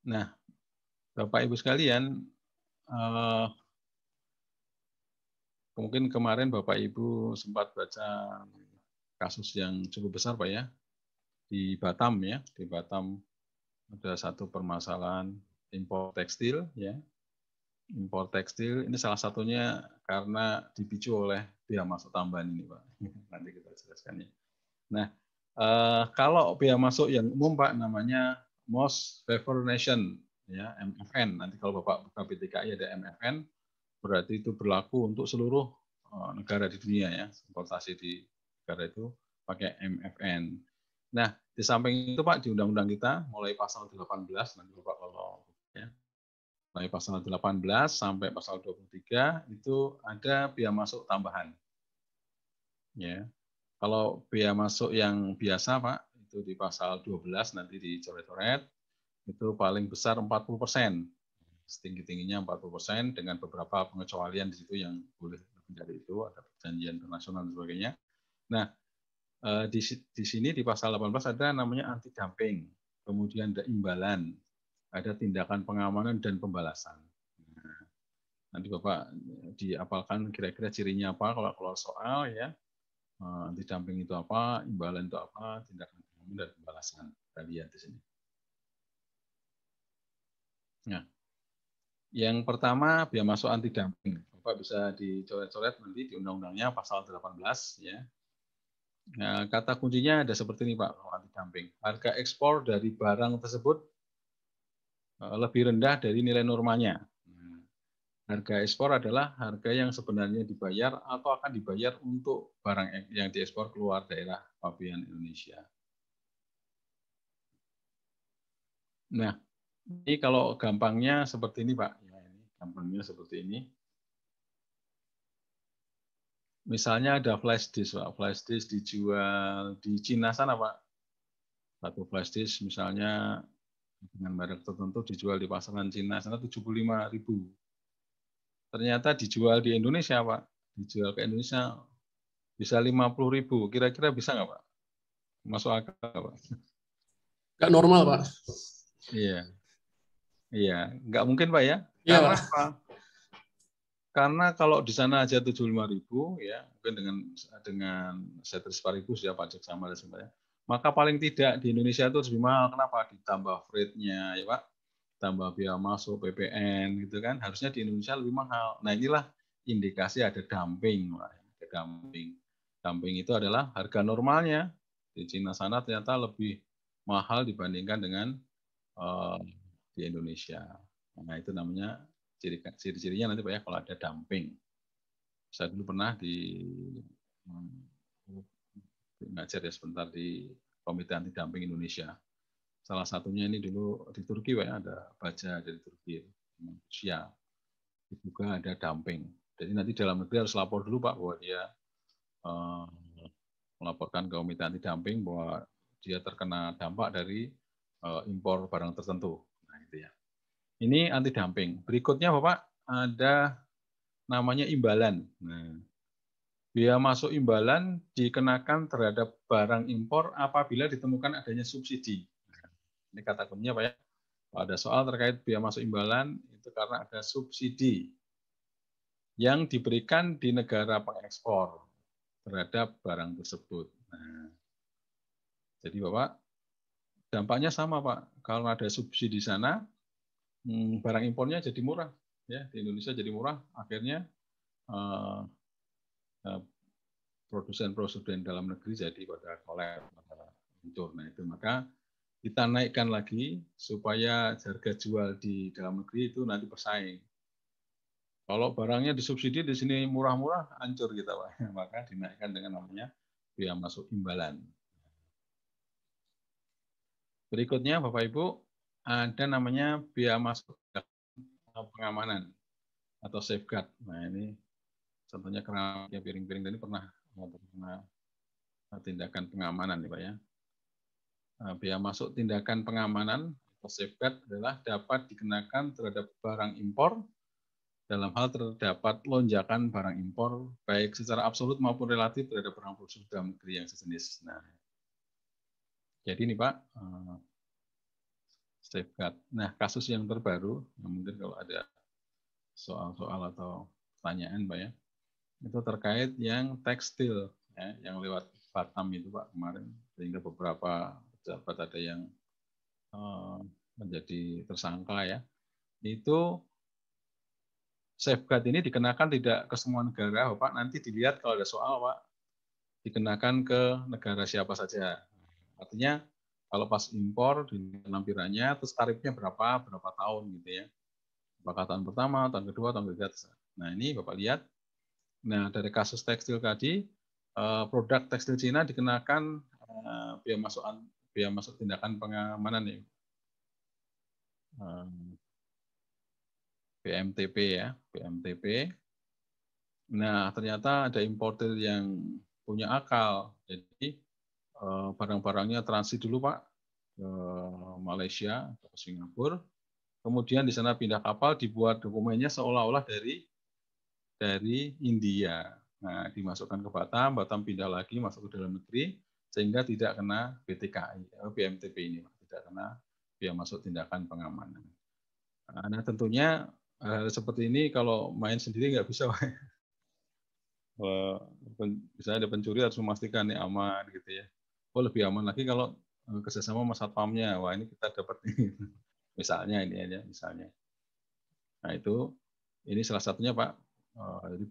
Nah, Bapak Ibu sekalian, mungkin kemarin Bapak Ibu sempat baca kasus yang cukup besar, Pak ya, di Batam ya. Di Batam ada satu permasalahan impor tekstil ya. Impor tekstil ini salah satunya karena dipicu oleh biaya masuk tambahan ini, Pak. Nanti kita jelaskan ya. Nah, kalau biaya masuk yang umum, Pak, namanya Most Favored Nation ya, MFN. Nanti kalau Bapak buka BTKI ada MFN, berarti itu berlaku untuk seluruh negara di dunia ya. Importasi di negara itu pakai MFN. Nah, di samping itu Pak, di undang-undang kita mulai pasal 18 nanti Bapak kalau ya, mulai pasal 18 sampai pasal 23 itu ada biaya masuk tambahan. Ya. Kalau biaya masuk yang biasa Pak, itu di pasal 12 nanti dicoret-coret, itu paling besar 40%. Setinggi-tingginya 40% dengan beberapa pengecualian di situ yang boleh lebih dari itu, ada perjanjian internasional dan sebagainya. Nah, di sini di pasal 18 ada namanya anti dumping, kemudian ada imbalan, ada tindakan pengamanan dan pembalasan. Nah, nanti Bapak diapalkan kira-kira cirinya apa kalau keluar soal ya. Anti dumping itu apa, imbalan itu apa, tindakan pengamanan dan pembalasan. Kita lihat di sini. Nah, yang pertama biaya masuk anti dumping. Bapak bisa dicoret-coret nanti di undang-undangnya pasal 18 ya. Nah, kata kuncinya ada seperti ini Pak, anti dumping. Harga ekspor dari barang tersebut lebih rendah dari nilai normalnya. Harga ekspor adalah harga yang sebenarnya dibayar atau akan dibayar untuk barang yang diekspor keluar daerah pabean Indonesia. Nah, ini kalau gampangnya seperti ini Pak. Ya, ini gampangnya seperti ini. Misalnya ada flash disk, Pak. Flash disk dijual di Cina sana, Pak. Satu flash disk misalnya dengan merek tertentu dijual di pasaran Cina sana 75.000. Ternyata dijual di Indonesia, Pak. Dijual ke Indonesia bisa 50.000. Kira-kira bisa nggak, Pak? Masuk akal, Pak? Nggak normal, Pak. Iya. Iya, nggak mungkin, Pak ya. Iya, Karena Pak. apa? Karena kalau di sana aja 75.000 ya, mungkin dengan setres parigus ya pajak sama dan sebagainya. Maka paling tidak di Indonesia itu lebih mahal. Kenapa? Ditambah freight-nya ya Pak, tambah biaya masuk PPN gitu kan. Harusnya di Indonesia lebih mahal. Nah inilah indikasi ada dumping, Pak. Ada dumping. Dumping itu adalah harga normalnya di Cina sana ternyata lebih mahal dibandingkan dengan di Indonesia. Nah itu namanya ciri-cirinya nanti Pak ya kalau ada dumping. Saya dulu pernah ngajar ya sebentar di Komite Anti Dumping Indonesia. Salah satunya ini dulu di Turki Pak ya, ada baja dari Turki, Rusia. Juga ada dumping. Jadi nanti dalam negeri harus lapor dulu Pak bahwa dia melaporkan ke Komite Anti Dumping bahwa dia terkena dampak dari impor barang tertentu. Nah itu ya. Ini anti dumping. Berikutnya Bapak ada namanya imbalan. Nah, biaya masuk imbalan dikenakan terhadap barang impor apabila ditemukan adanya subsidi. Ini kata kuncinya Pak ya. Ada soal terkait biaya masuk imbalan itu karena ada subsidi yang diberikan di negara pengekspor terhadap barang tersebut. Nah, jadi Bapak dampaknya sama Pak. Kalau ada subsidi di sana, barang impornya jadi murah. Ya, di Indonesia jadi murah. Akhirnya produsen-produsen dalam negeri jadi pada kolap, pada hancur. Nah itu maka kita naikkan lagi supaya harga jual di dalam negeri itu nanti bersaing. Kalau barangnya disubsidi di sini murah-murah, hancur kita Pak. Maka dinaikkan dengan namanya biaya masuk imbalan. Berikutnya Bapak Ibu ada namanya biaya masuk pengamanan atau safeguard. Nah ini contohnya keramik piring-piring tadi pernah tindakan pengamanan ya Pak ya. Biaya masuk tindakan pengamanan atau safeguard adalah dapat dikenakan terhadap barang impor dalam hal terdapat lonjakan barang impor baik secara absolut maupun relatif terhadap barang produksi dalam negeri yang sejenis. Nah, jadi ini Pak, safeguard. Nah, kasus yang terbaru, mungkin kalau ada soal-soal atau pertanyaan, Pak ya, itu terkait yang tekstil, ya, yang lewat Batam itu Pak kemarin, sehingga beberapa pejabat ada yang menjadi tersangka ya. Itu safeguard ini dikenakan tidak ke semua negara, Pak. Nanti dilihat kalau ada soal, Pak, dikenakan ke negara siapa saja. Artinya kalau pas impor di lampirannya, terus tarifnya berapa tahun gitu ya. Apakah tahun pertama, tahun kedua, tahun ketiga. Nah ini Bapak lihat. Nah dari kasus tekstil tadi, produk tekstil Cina dikenakan biaya masuk tindakan pengamanan ya. BMTP ya, BMTP. Nah ternyata ada importer yang punya akal. Jadi barang-barangnya transit dulu Pak ke Malaysia atau ke Singapura, kemudian di sana pindah kapal, dibuat dokumennya seolah-olah dari India. Nah, dimasukkan ke Batam, Batam pindah lagi masuk ke dalam negeri, sehingga tidak kena BTKI, BMTP ini, tidak kena biaya masuk tindakan pengamanan. Nah, tentunya hal seperti ini kalau main sendiri nggak bisa, Pak. Misalnya ada pencuri harus memastikan ini aman gitu ya. Oh lebih aman lagi kalau kerjasama sama satpamnya. Wah ini kita dapat ini. Misalnya ini aja misalnya. Nah itu ini salah satunya Pak. Jadi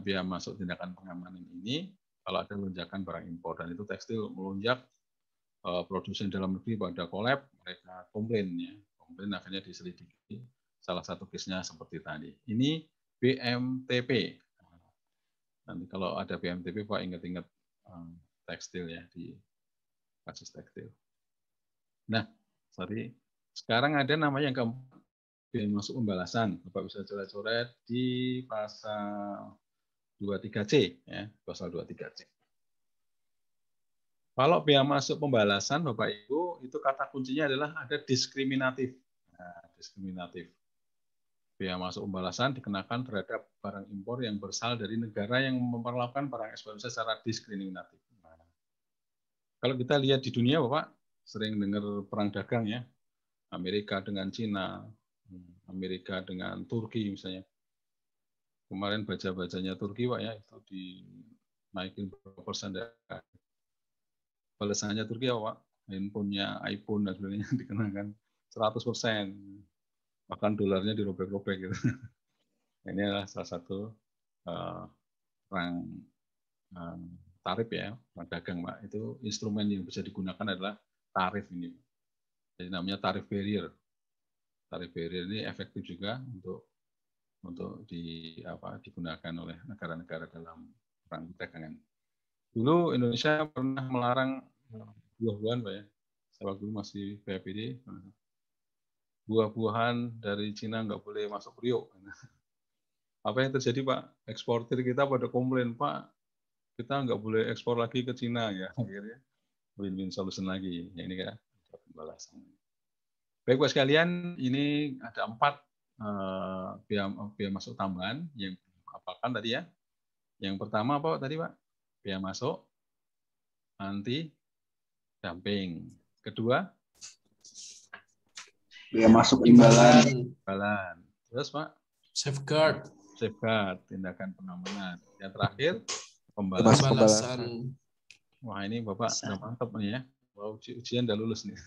biaya masuk tindakan pengamanan ini kalau ada lonjakan barang impor dan itu tekstil melonjak, produsen dalam negeri pada collab, mereka komplain ya. Komplain akhirnya diselidiki. Salah satu case-nya seperti tadi. Ini BMTP. Nanti kalau ada BMTP, Pak ingat-ingat tekstil ya, di kasus tekstil. Nah, sorry. Sekarang ada nama yang keempat, biaya masuk pembalasan. Bapak bisa coret-coret di pasal 23C, ya, pasal 23C. Kalau biaya masuk pembalasan, Bapak Ibu, itu kata kuncinya adalah ada diskriminatif. Nah, diskriminatif. Biaya masuk pembalasan dikenakan terhadap barang impor yang berasal dari negara yang memperlakukan barang ekspor secara diskriminatif. Nah, kalau kita lihat di dunia, Bapak sering dengar perang dagang ya, Amerika dengan Cina, Amerika dengan Turki misalnya. Kemarin baca-bacanya Turki, Pak ya, itu dinaikin berapa persen. Balasannya Turki apa, Pak? Handphonenya iPhone dan sebagainya dikenakan 100%. Bahkan dolarnya dirobek-robek gitu. Ini adalah salah satu perang tarif ya, perang dagang, Pak. Itu instrumen yang bisa digunakan adalah tarif ini. Jadi namanya tarif barrier. Tarif barrier ini efektif juga untuk digunakan oleh negara-negara dalam perang dagangan. Dulu Indonesia pernah melarang buah-buahan, Pak ya. Saya waktu masih PAPD, buah-buahan dari Cina nggak boleh masuk Priok. Apa yang terjadi, Pak? Eksportir kita pada komplain, Pak, kita nggak boleh ekspor lagi ke Cina ya. Akhirnya win-win solution lagi. Ya, ini kan pembalasan. Baik, Pak sekalian, ini ada 4 biaya masuk tambahan yang apakan tadi ya. Yang pertama apa tadi, Pak? Biaya masuk anti dumping. Kedua, biaya masuk imbalan. Terus Pak, Safeguard, tindakan pengamanan. Yang terakhir, pembalasan. Wah ini Bapak udah mantap nih ya. Wah, ujian udah lulus nih.